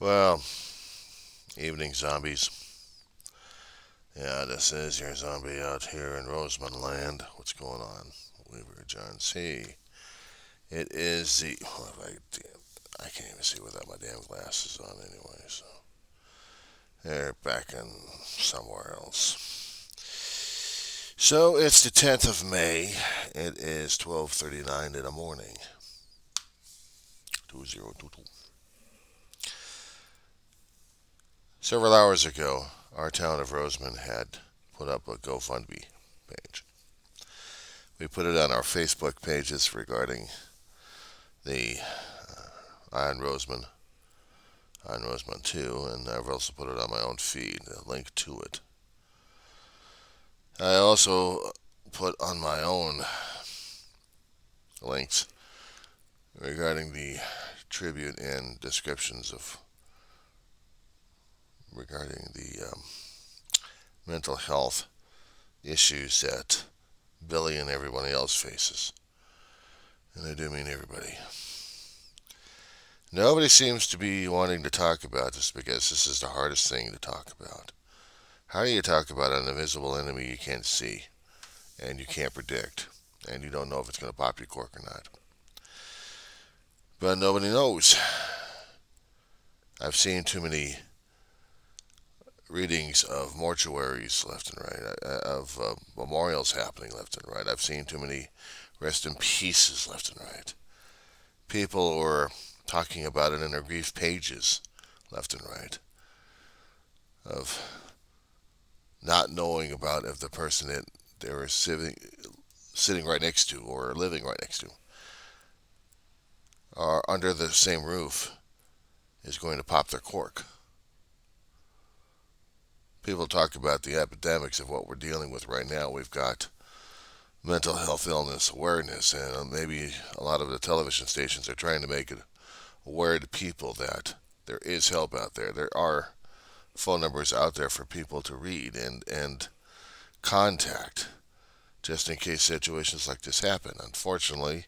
Well, evening zombies. Yeah, this is your zombie out here in Rosamond land. What's going on? Weaver John C. It is the. Well, I can't even see without my damn glasses on anyway, so. They're back in somewhere else. So it's the 10th of May. It is 12:39 in the morning. 2022. Several hours ago, our town of Rosamond had put up a GoFundMe page. We put it on our Facebook pages regarding the Iron Rosamond, Iron Rosamond 2, and I've also put it on my own feed, a link to it. I also put on my own links regarding the tribute and descriptions of regarding the mental health issues that Billie and everybody else faces. And I do mean everybody. Nobody seems to be wanting to talk about this because this is the hardest thing to talk about. How do you talk about an invisible enemy you can't see and you can't predict and you don't know if it's going to pop your cork or not? But nobody knows. I've seen too many readings of mortuaries left and right, of memorials happening left and right. I've seen too many rest in pieces left and right. People were talking about it in their grief pages left and right of not knowing about if the person that they were sitting right next to or living right next to or under the same roof is going to pop their cork. People talk about the epidemics of what we're dealing with right now. We've got mental health illness awareness, and maybe a lot of the television stations are trying to make it aware to people that there is help out there. There are phone numbers out there for people to read and contact just in case situations like this happen. Unfortunately,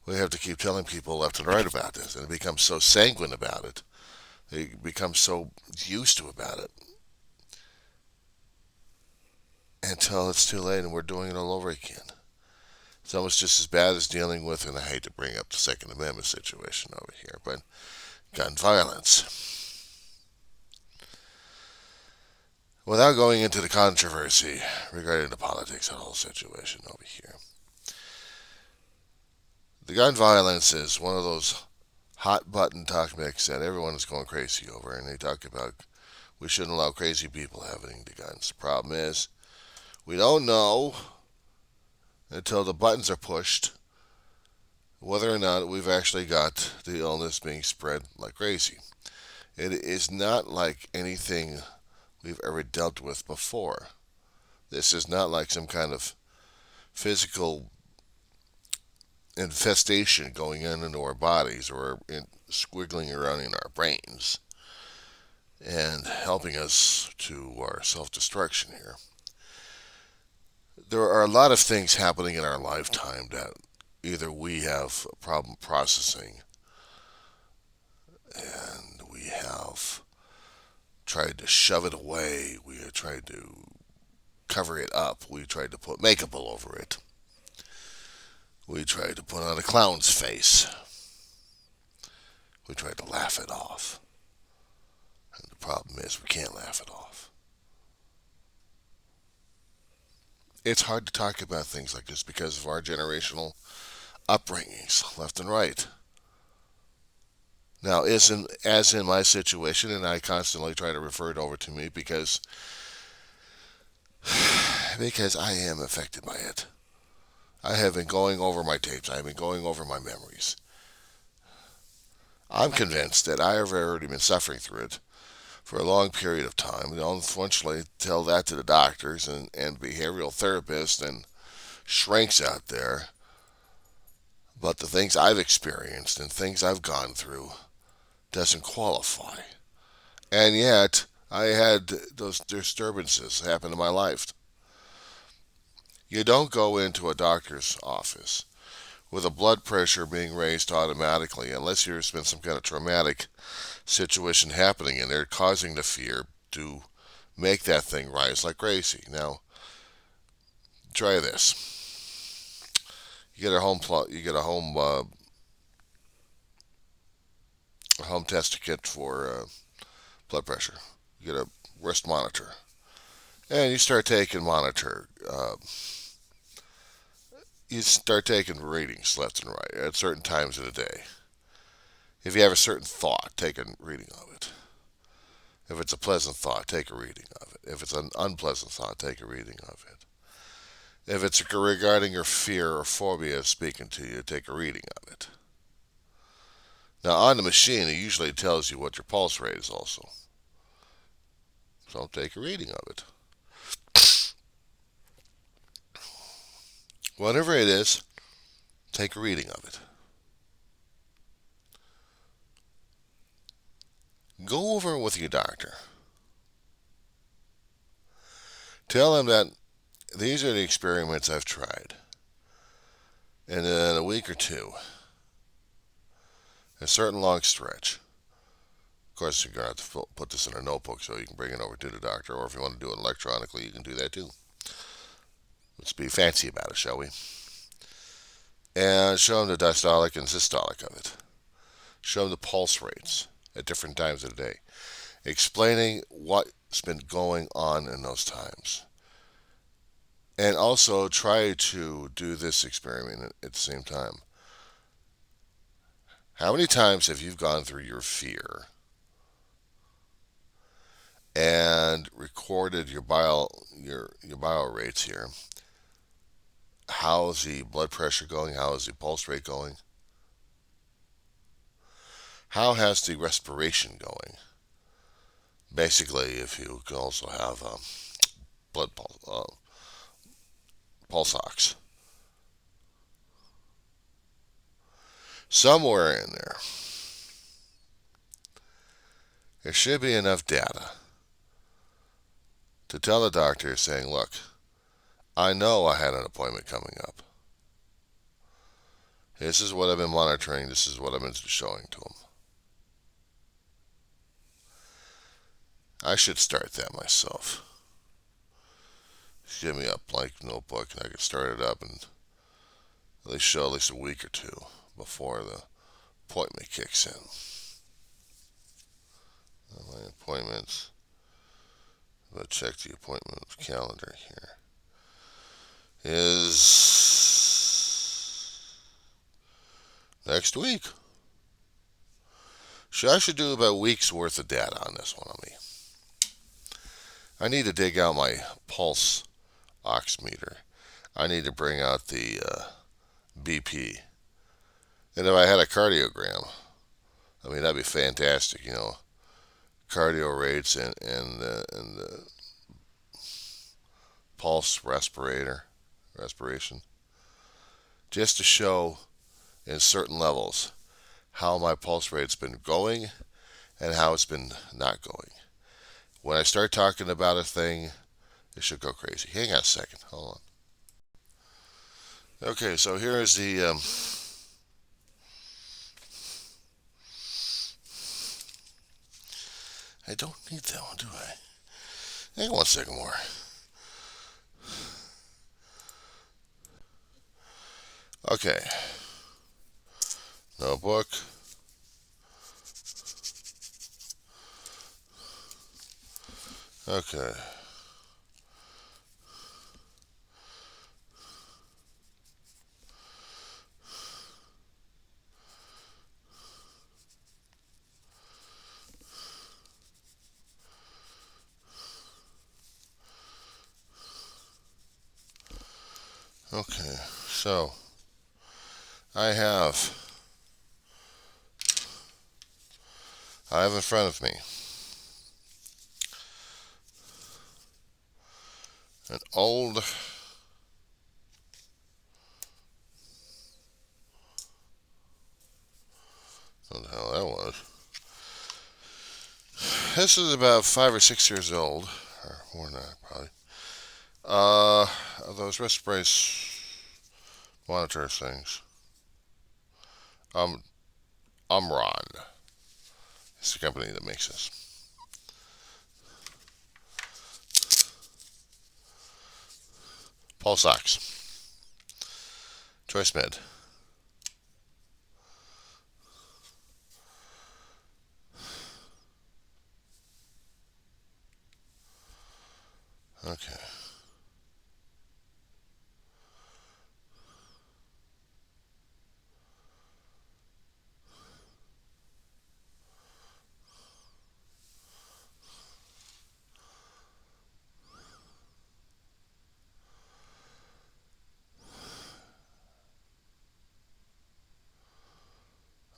we have to keep telling people left and right about this, and they become so sanguine about it. They become so used to about it until it's too late and we're doing it all over again. It's almost just as bad as dealing with, and I hate to bring up the Second Amendment situation over here, but gun violence. Without going into the controversy regarding the politics of the whole situation over here, the gun violence is one of those hot button topics that everyone is going crazy over, and they talk about we shouldn't allow crazy people having the guns. The problem is we don't know until the buttons are pushed whether or not we've actually got the illness being spread like crazy. It is not like anything we've ever dealt with before. This is not like some kind of physical infestation going into our bodies or squiggling around in our brains and helping us to our self-destruction here. There are a lot of things happening in our lifetime that either we have a problem processing and we have tried to shove it away, we have tried to cover it up, we tried to put makeup all over it, we tried to put on a clown's face, we tried to laugh it off. And the problem is we can't laugh it off. It's hard to talk about things like this because of our generational upbringings, left and right. Now, as in my situation, and I constantly try to refer it over to me because I am affected by it. I have been going over my tapes. I have been going over my memories. I'm convinced that I have already been suffering through it for a long period of time. And unfortunately, tell that to the doctors and behavioral therapists and shrinks out there. But the things I've experienced and things I've gone through doesn't qualify. And yet, I had those disturbances happen in my life. You don't go into a doctor's office with a blood pressure being raised automatically, unless there's been some kind of traumatic situation happening in there causing the fear to make that thing rise like crazy. Now, try this. You get a home test kit for blood pressure. You get a wrist monitor, and you start taking readings left and right at certain times of the day. If you have a certain thought, take a reading of it. If it's a pleasant thought, take a reading of it. If it's an unpleasant thought, take a reading of it. If it's regarding your fear or phobia speaking to you, take a reading of it. Now, on the machine, it usually tells you what your pulse rate is also. So take a reading of it. Whatever it is, take a reading of it. Go over it with your doctor. Tell them that these are the experiments I've tried. And in a week or two, a certain long stretch. Of course, you're going to have to put this in a notebook so you can bring it over to the doctor, or if you want to do it electronically, you can do that too. Let's be fancy about it, shall we? And show them the diastolic and systolic of it. Show them the pulse rates at different times of the day. Explaining what's been going on in those times. And also try to do this experiment at the same time. How many times have you gone through your fear and recorded your bio rates here? How's the blood pressure going? How is the pulse rate going? How has the respiration going? Basically, if you can also have pulse ox. Somewhere in there should be enough data to tell the doctor saying, look, I know I had an appointment coming up. This is what I've been monitoring. This is what I've been showing to him. I should start that myself. Just give me a blank notebook and I can start it up and at least show at least a week or two before the appointment kicks in. My appointments. I'll check the appointment calendar here. Is next week. I should do about a week's worth of data on this one on me. I need to dig out my pulse oximeter. I need to bring out the BP. And if I had a cardiogram, I mean, that'd be fantastic, you know. Cardio rates and the pulse respiration. Just to show in certain levels how my pulse rate's been going and how it's been not going. When I start talking about a thing, it should go crazy. Hang on a second. Hold on. Okay, so here is the I don't need that one, do I? Hang on one second more. Okay. Notebook. Okay. Okay, so I have in front of me an old what the hell that was. This is about 5 or 6 years old, or more than that probably. Those wrist brace monitor things. Um, Omron. It's the company that makes this. Pulse Ox. Choice Med. Okay.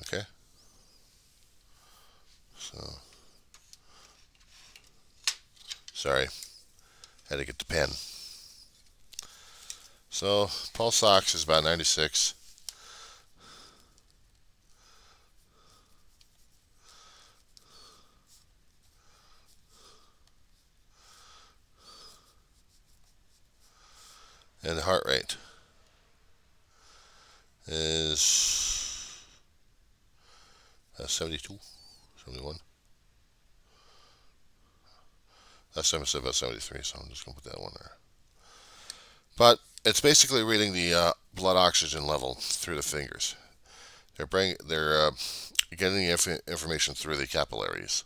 Okay. So, sorry. Had to get the pen. So, Pulse Ox is about 96. And the heart rate is 72, 71. Last time I said about 73, so I'm just going to put that one there. But it's basically reading the blood oxygen level through the fingers. They're getting the information through the capillaries.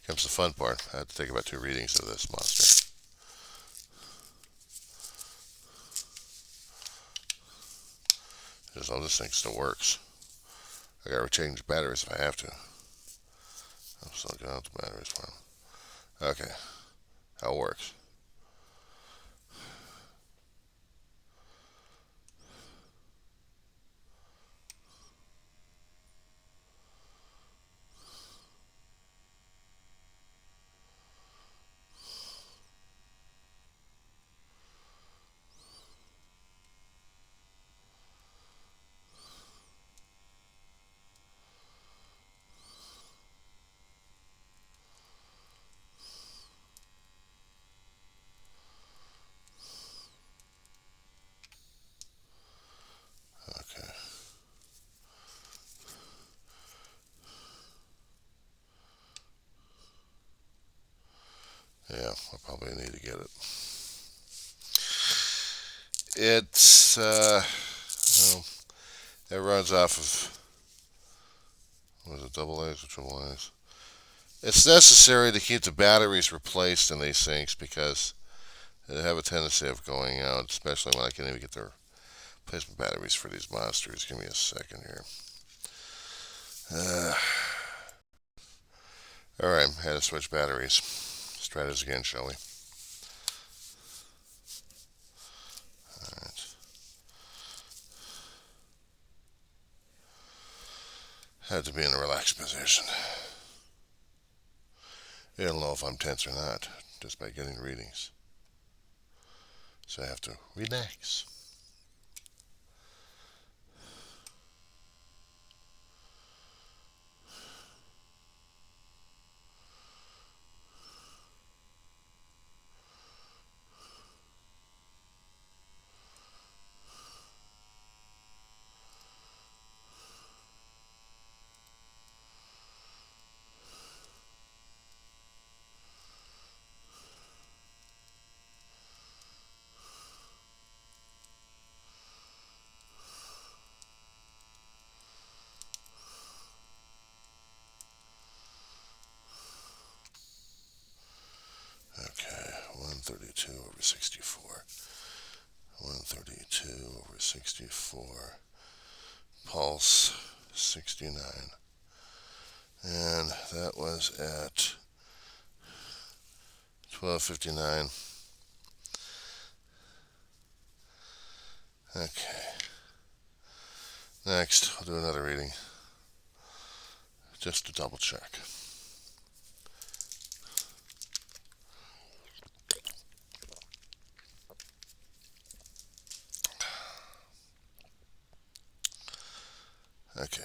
Comes the fun part. I had to take about 2 readings of this monster. Because all this thing still works. I gotta change batteries if I have to. I'm still going out the batteries for them. Okay. How it works. Okay. Yeah, I probably need to get it. It's, well, it runs off of, what is it, double A's or triple A's? It's necessary to keep the batteries replaced in these things because they have a tendency of going out, especially when I can't even get the replacement batteries for these monsters. Give me a second here. Alright, had to switch batteries. Let's try this again, shall we? Alright. Had to be in a relaxed position. You don't know if I'm tense or not, just by getting readings. So I have to relax. Okay, 132 over 64. 132 over 64. Pulse 69. And that was at 12:59. Okay. Next, I'll do another reading. Just to double check. Okay.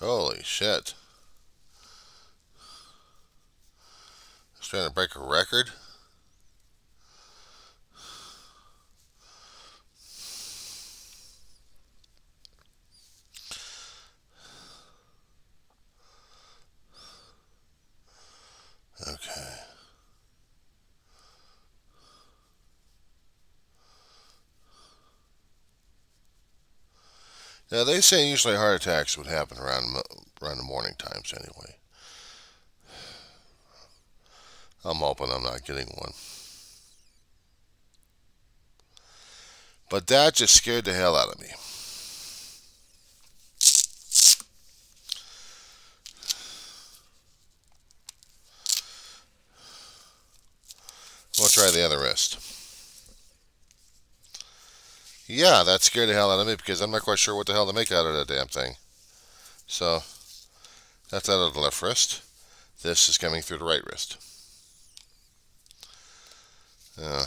Holy shit. He's trying to break a record? Okay. Now, they say usually heart attacks would happen around the morning times anyway. I'm hoping I'm not getting one. But that just scared the hell out of me. We'll try the other wrist. Yeah, that scared the hell out of me because I'm not quite sure what the hell to make out of that damn thing. So, that's out of the left wrist. This is coming through the right wrist. Uh,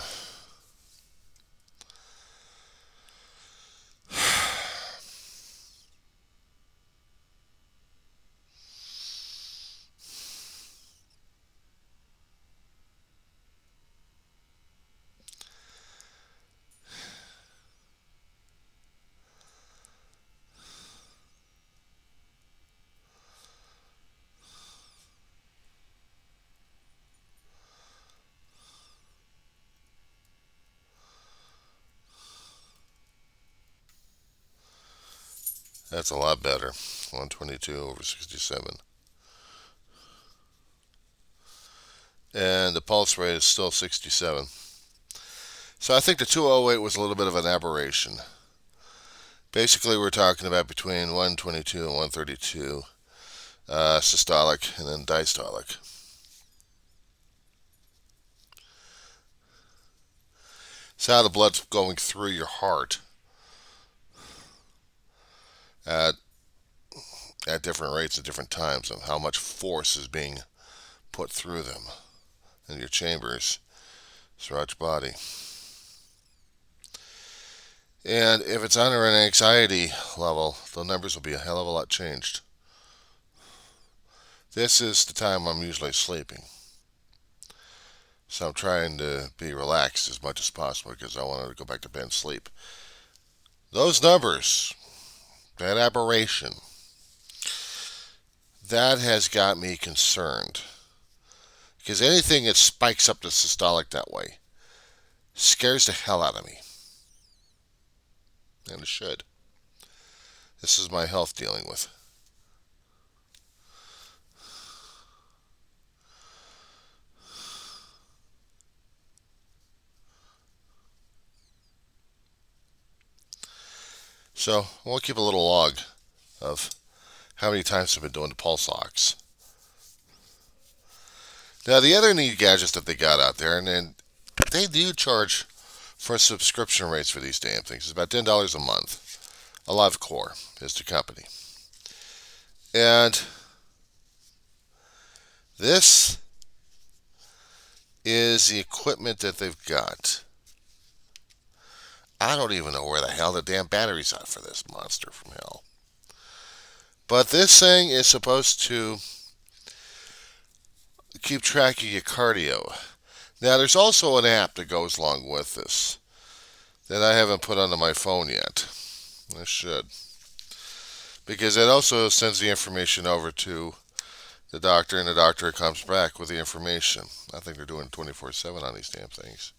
that's a lot better. 122/67. And the pulse rate is still 67. So I think the 208 was a little bit of an aberration. Basically, we're talking about between 122 and 132 systolic and then diastolic. So how the blood's going through your heart at different rates at different times and how much force is being put through them in your chambers throughout your body. And if it's under an anxiety level, the numbers will be a hell of a lot changed. This is the time I'm usually sleeping. So I'm trying to be relaxed as much as possible because I want to go back to bed and sleep. Those numbers, that aberration, that has got me concerned. Because anything that spikes up the systolic that way scares the hell out of me. And it should. This is my health dealing with. So we'll keep a little log of how many times I've been doing the pulse ox. Now the other neat gadgets that they got out there, and they do charge for subscription rates for these damn things. It's about $10 a month. AliveCore is the company. And this is the equipment that they've got. I don't even know where the hell the damn battery's at for this monster from hell. But this thing is supposed to keep track of your cardio. Now, there's also an app that goes along with this that I haven't put onto my phone yet. I should. Because it also sends the information over to the doctor, and the doctor comes back with the information. I think they're doing 24/7 on these damn things.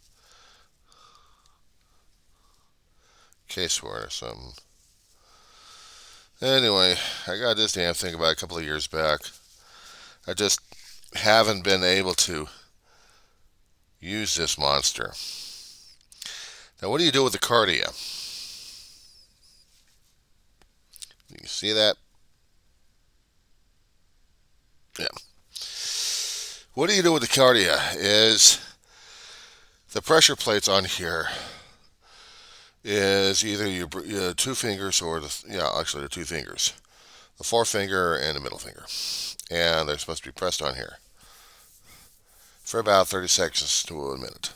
Casework or something. Anyway, I got this damn thing about a couple of years back. I just haven't been able to use this monster. Now, what do you do with the cardia? You see that? Yeah. What do you do with the cardia is the pressure plates on here is either your two fingers or the two fingers, the forefinger and the middle finger, and they're supposed to be pressed on here for about 30 seconds to a minute.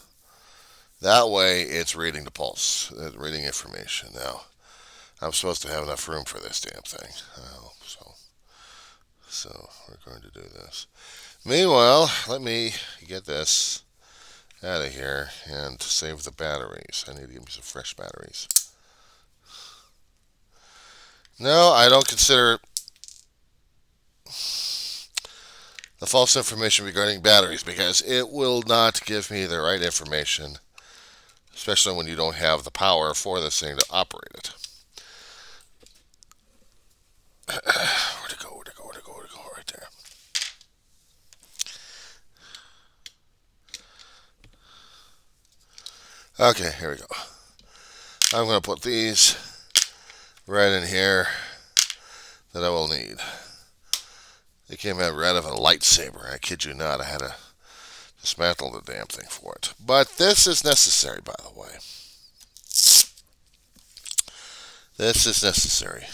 That way, it's reading the pulse, reading information. Now, I'm supposed to have enough room for this damn thing. So So we're going to do this. Meanwhile, let me get this out of here and save the batteries. I need to give me some fresh batteries. No, I don't consider the false information regarding batteries because it will not give me the right information, especially when you don't have the power for this thing to operate it. Where'd it go? Where'd it go? Where'd it go? Where'd it go? Right there. Okay, here we go. I'm going to put these right in here that I will need. They came out right out of a lightsaber. I kid you not. I had to dismantle the damn thing for it. But this is necessary, by the way. This is necessary.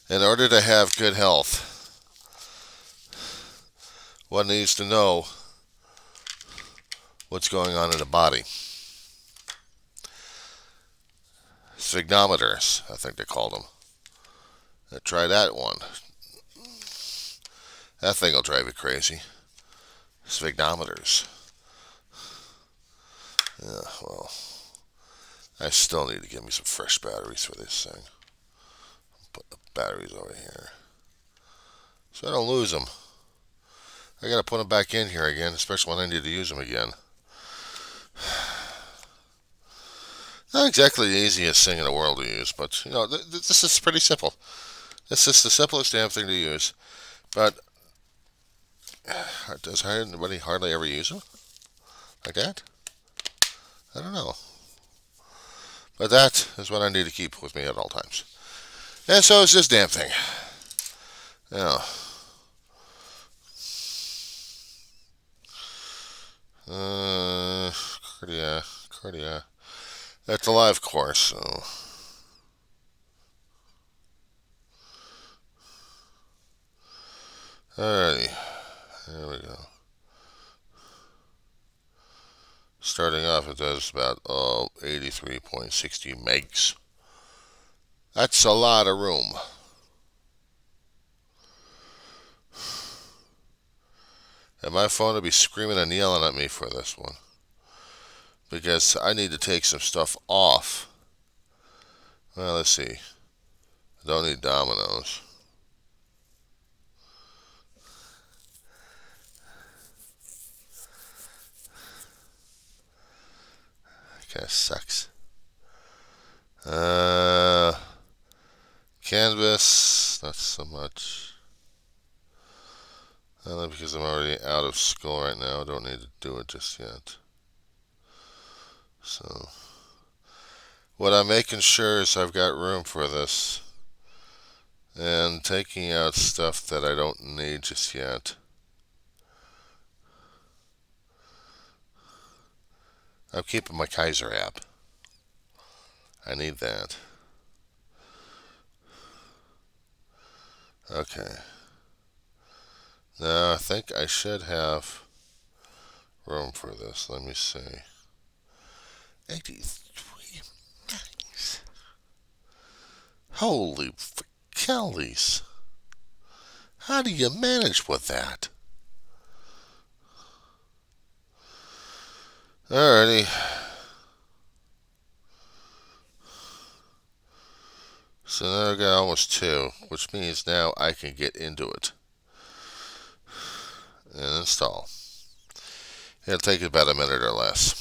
In order to have good health, one needs to know what's going on in the body. Sphygmometers, I think they called them. Try that one. That thing will drive you crazy. Sphygmometers. Yeah, well, I still need to get me some fresh batteries for this thing. Put the batteries over here so I don't lose them. I gotta put them back in here again, especially when I need to use them again. Not exactly the easiest thing in the world to use, but you know, this is pretty simple. This is the simplest damn thing to use. But does anybody hardly ever use them like that? I don't know. But that is what I need to keep with me at all times. And so is this damn thing. Now, cardia. That's a live course, so. Alrighty, there we go. Starting off, it does about 83.60 megs. That's a lot of room. And my phone will be screaming and yelling at me for this one, because I need to take some stuff off. Well, let's see. I don't need dominoes. Kind of sucks. Canvas, not so much. Only because I'm already out of school right now. I don't need to do it just yet. So, what I'm making sure is I've got room for this. And taking out stuff that I don't need just yet. I'm keeping my Kaiser app. I need that. Okay. Now I think I should have room for this. Let me see. 83 megs. Holy kellies. How do you manage with that? Alrighty. So now I've got almost 2, which means now I can get into it and install. It'll take about a minute or less.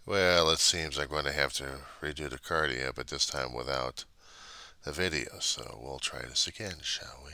Well, it seems I'm going to have to redo the cardia, but this time without the video. So we'll try this again, shall we?